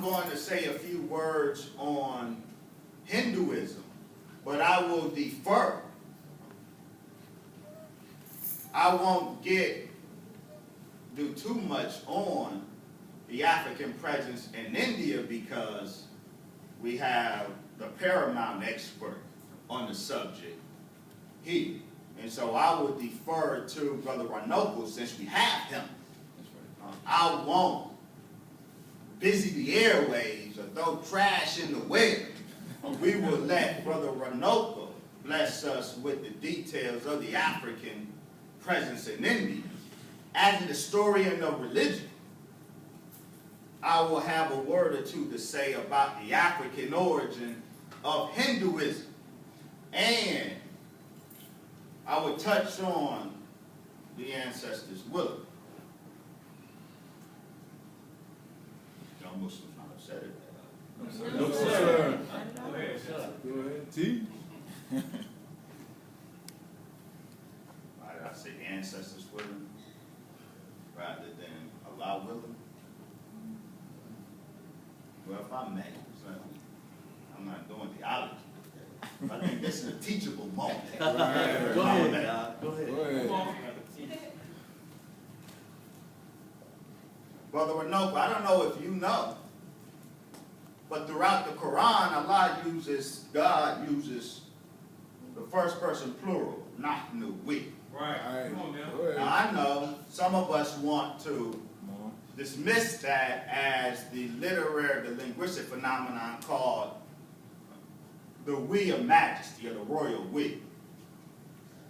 going to say a few words on Hinduism, but I will defer. I won't do too much on the African presence in India because we have the paramount expert on the subject here. And so I will defer to Brother Ranoko since we have him. I won't busy the airwaves or throw trash in the well. We will let Brother Ranoko bless us with the details of the African presence in India. As an historian of religion, I will have a word or two to say about the African origin of Hinduism. And I will touch on the ancestors' will. Y'all Muslims not upset at that. No, sir. Go ahead, Go ahead. T. Why did I say ancestors' willing rather than Allah willing? Well, if I may, I'm not doing theology. I think this is a teachable moment. Right. Go ahead, God. Go ahead. Go ahead. Come on. Brother Ranoko, I don't know if you know, but throughout the Quran, God uses the first person plural, nahnu, we. Right. Come on, man. Go ahead. Now, I know some of us want to dismiss that as the linguistic phenomenon called the we of majesty, or the royal we.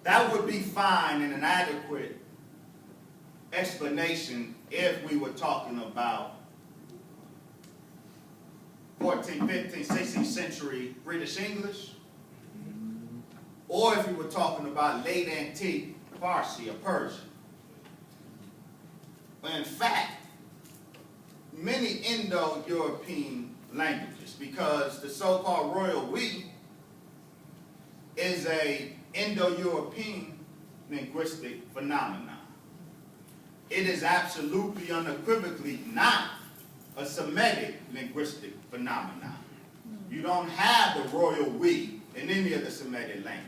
That would be fine and an adequate explanation if we were talking about 14th, 15th, 16th century British English, or if we were talking about late antique Farsi or Persian. But in fact, many Indo-European languages, because the so-called royal we is a Indo-European linguistic phenomenon. It is absolutely unequivocally not a Semitic linguistic phenomenon. You don't have the royal we in any of the Semitic languages.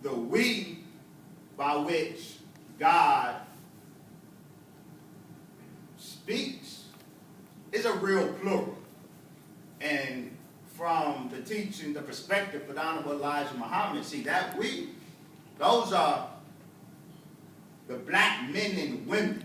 The we by which God speaks is a real plural. And from the teaching, the perspective of Honorable Elijah Muhammad, see that we, those are the black men and women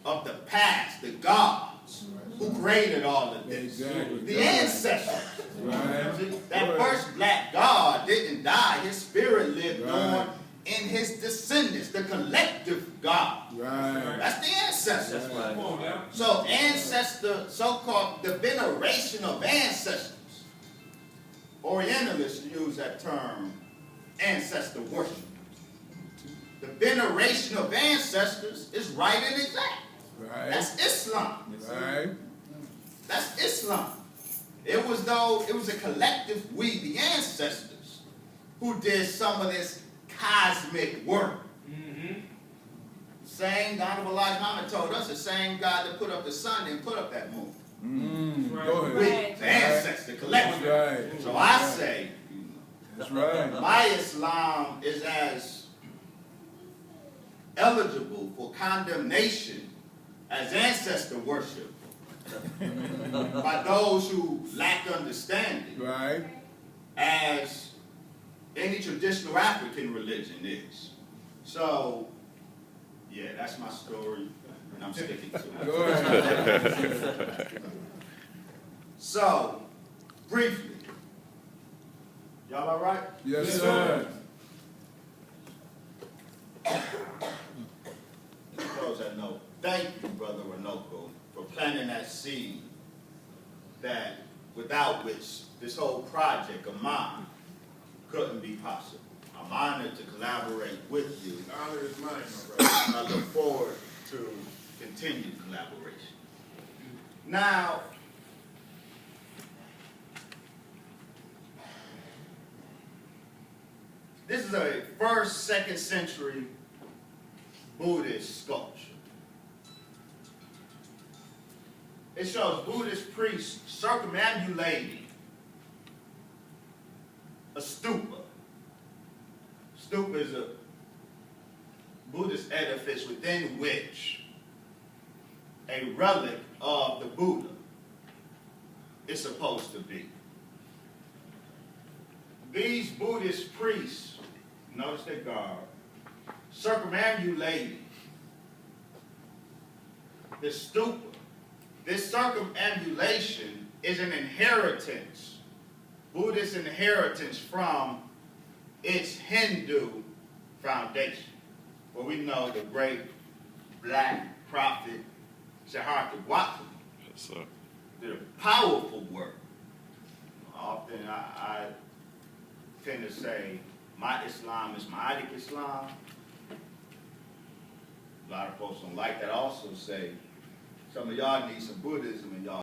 of the past, the gods who created all of this. Exactly. The ancestors. Right. That first black god didn't die. His spirit lived Right. on in his descendants, the collective God. Right. That's the ancestors. That's right. Come on, man. So ancestor, so-called the veneration of ancestors. Orientalists use that term, ancestor worship. The veneration of ancestors is right and exact. Right. That's Islam. Right. That's Islam. It was a collective we, the ancestors, who did some of this cosmic work. Mm-hmm. Same God of Elijah Muhammad told us, the same God that put up the sun didn't put up that moon. Go ahead. We, the ancestor, the collective. That's right. So I say, That's right. my Islam is as eligible for condemnation as ancestor worship by those who lack understanding Right. as any traditional African religion is. So, yeah, that's my story, and I'm sticking to it. Go ahead. So, briefly, y'all all right? Yes, sir. To close that note, thank you, Brother Ranoko, for planting that seed that without which this whole project of mine couldn't be possible. I'm honored to collaborate with you. The honor is mine, my brother. I look forward to continued collaboration. Now, this is a 1st, 2nd century Buddhist sculpture. it shows Buddhist priests circumambulating a stupa. Stupa is a Buddhist edifice within which a relic of the Buddha is supposed to be. These Buddhist priests, notice their garb, circumambulating the stupa. This circumambulation is an inheritance, Buddhist inheritance from its Hindu foundation. Well, we know the great black prophet Wesley did a powerful work. Often I tend to say my Islam is Mahdic Islam. A lot of folks don't like that. I also say some of y'all need some Buddhism in y'all